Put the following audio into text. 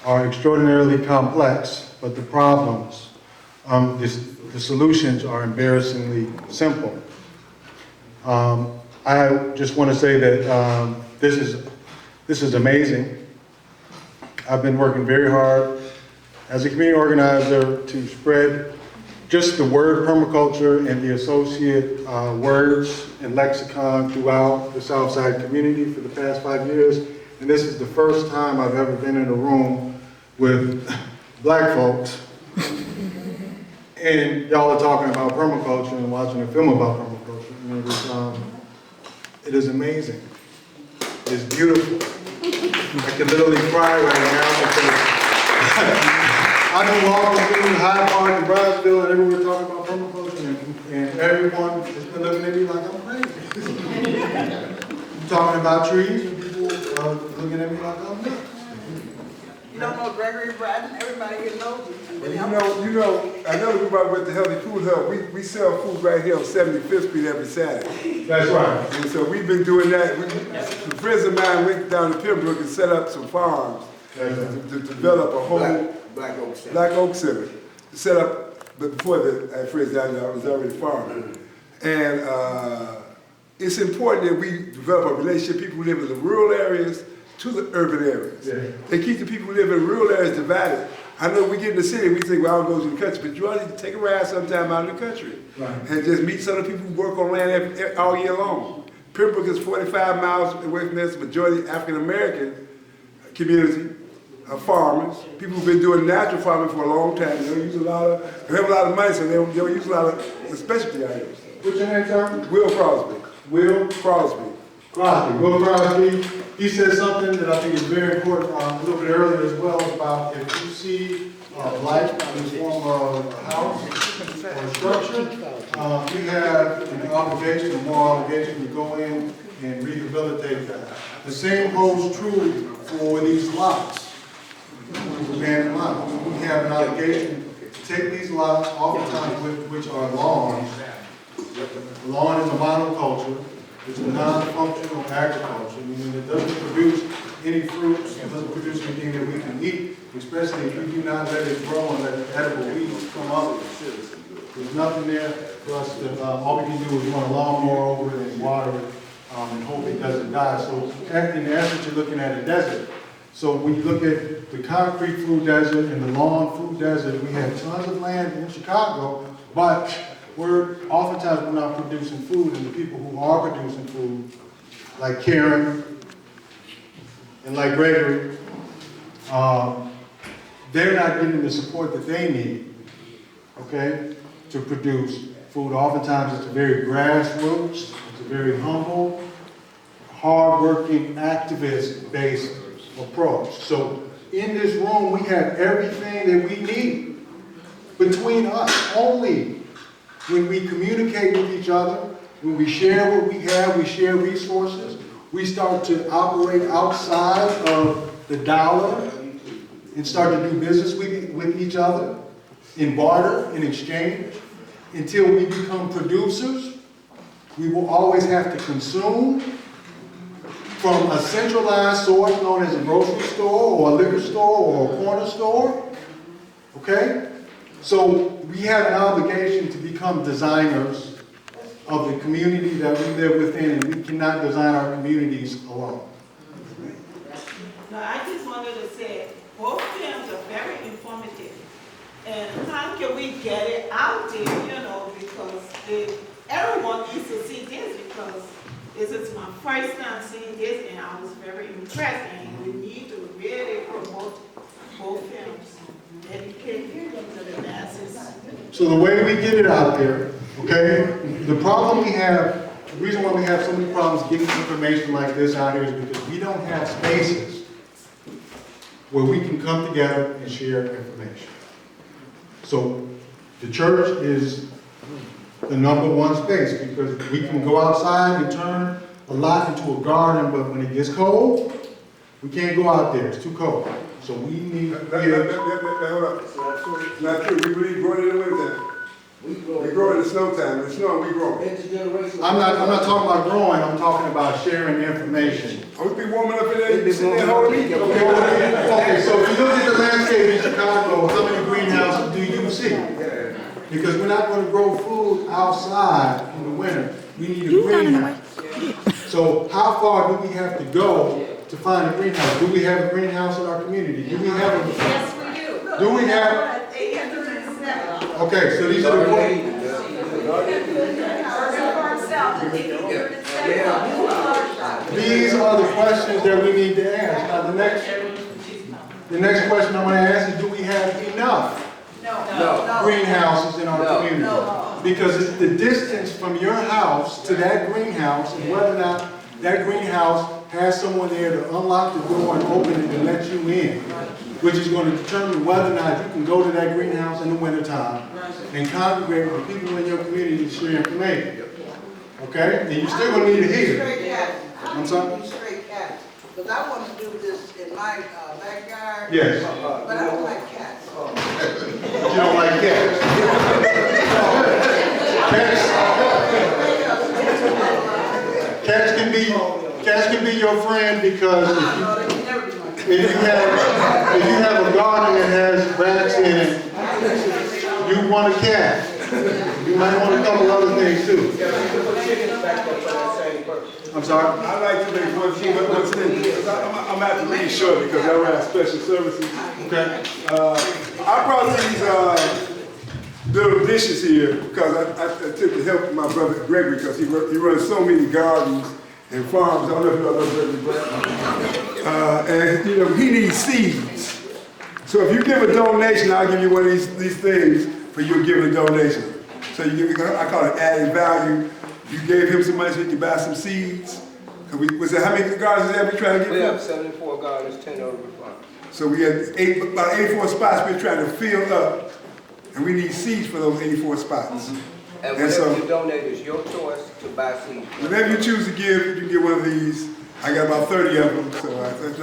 are extraordinarily complex, but the problems, the solutions are embarrassingly simple. I just want to say that this is amazing. I've been working very hard as a community organizer to spread just the word permaculture and the associate words and lexicon throughout the Southside community for the past 5 years. And this is the first time I've ever been in a room with black folks and y'all are talking about permaculture and watching a film about permaculture. And it is amazing. It's beautiful. I can literally cry right now because I've been walking through Hyde Park and Brownsville and everywhere talking about permaculture and everyone has been looking at me like I'm crazy. I'm talking about trees and people are looking at me like I'm nuts. You don't know Gregory Bratton? Everybody here knows you. Well, I know we about with the Healthy Food Hub. We sell food right here on 75th Street every Saturday. That's right. And so we've been doing that. Some friends of mine went down to Pembroke and set up some farms to develop a whole Black Oak Center. Black Oak Center. To set up, but before I friends down there, I was already farming. And it's important that we develop a relationship, people who live in the rural areas to the urban areas. Yeah. They keep the people who live in rural areas divided. I know we get in the city, we think, well, I'll go to the country, but you ought to take a ride sometime out in the country. Right. And just meet some of the people who work on land all year long. Pembroke is 45 miles away from this, majority African-American community, farmers, people who've been doing natural farming for a long time. They don't use they have a lot of money, so they don't use a lot of the specialty items. What's your name, sir? Will Crosby. Will Crosby. Crosby. Will Crosby. He said something that I think is very important a little bit earlier as well about if you see life in the form of a house or a structure, we have an obligation, a moral obligation to go in and rehabilitate that. The same holds true for these lots, abandoned lots. We have an obligation to take these lots, oftentimes which are lawns. Lawn is a monoculture. It's a non-functional agriculture, meaning it doesn't produce any fruits, it doesn't produce anything that we can eat, especially if we do not let it grow and let the edible weeds come up. There's nothing there for us to, all we can do is run a lawnmower over it and water it and hope it doesn't die. So in essence, you're looking at a desert. So when you look at the concrete food desert and the lawn food desert, we have tons of land in Chicago, but oftentimes we're not producing food, and the people who are producing food, like Karen and like Gregory, they're not getting the support that they need, okay, to produce food. Oftentimes it's a very grassroots, it's a very humble, hard-working, activist-based approach. So in this room, we have everything that we need between us only. When we communicate with each other, when we share what we have, we share resources, we start to operate outside of the dollar and start to do business with each other in barter, in exchange. Until we become producers, we will always have to consume from a centralized source known as a grocery store or a liquor store or a corner store, okay? So we have an obligation to become designers of the community that we live within, and we cannot design our communities alone. No, I just wanted to say, both films are very informative. And how can we get it out there, because everyone needs to see this, because this is my first time seeing this, and I was very impressed, and we need to really promote both films. Educate to the masses. So the way we get it out there, okay, the problem we have, the reason why we have so many problems getting information like this out here is because we don't have spaces where we can come together and share information. So the church is the #1 space because we can go outside and turn a lot into a garden, but when it gets cold, we can't go out there, it's too cold. So we need to Hold up. It's not true. We believe growing in the winter time. We grow in the snow time. In the snow, we grow. I'm not talking about growing, I'm talking about sharing information. Are we be warming up in there? Okay, Okay, so if you look at the Because we're not gonna grow food outside in the winter. We need a greenhouse. So how far do we have to go to find a greenhouse? Do we have a greenhouse in our community? Do we have a? Yes, we do. Do we have? 807. Okay, so these are the questions. These are the questions that we need to ask. Now, the next question I'm gonna ask is, do we have enough greenhouses in our community? Because it's the distance from your house to that greenhouse and whether or not that greenhouse has someone there to unlock the door and open it and let you in, which is going to determine whether or not you can go to that greenhouse in the wintertime and congregate with people in your community to share information. Okay? And you're still going to need a heater. Straight cats. I'm sorry? Straight cats. Because I want to do this in my backyard. Yes. But I don't like cats. You don't like cats. Cats can be your friend because if you have a garden that has rats in it, you want a cat. You might want a couple other things too. I'm sorry? I'd like to make one statement, because I'm actually short because I ran special services. Okay. I brought these little dishes here because I took the help of my brother Gregory because he runs so many gardens and farms. I don't know if you all know Gregory, and you know he needs seeds. So if you give a donation, I'll give you one of these things for you giving a donation. So you give, I call it added value. You gave him some money so he could buy some seeds. How many gardens is that we trying to get? We have 74 gardens, 10 over the farm. So we had about 84 spots we're trying to fill up, and we need seeds for those 84 spots. And whatever you donate is your choice to buy seeds. Whatever you choose to give, you can get one of these. I got about 30 of them, so that's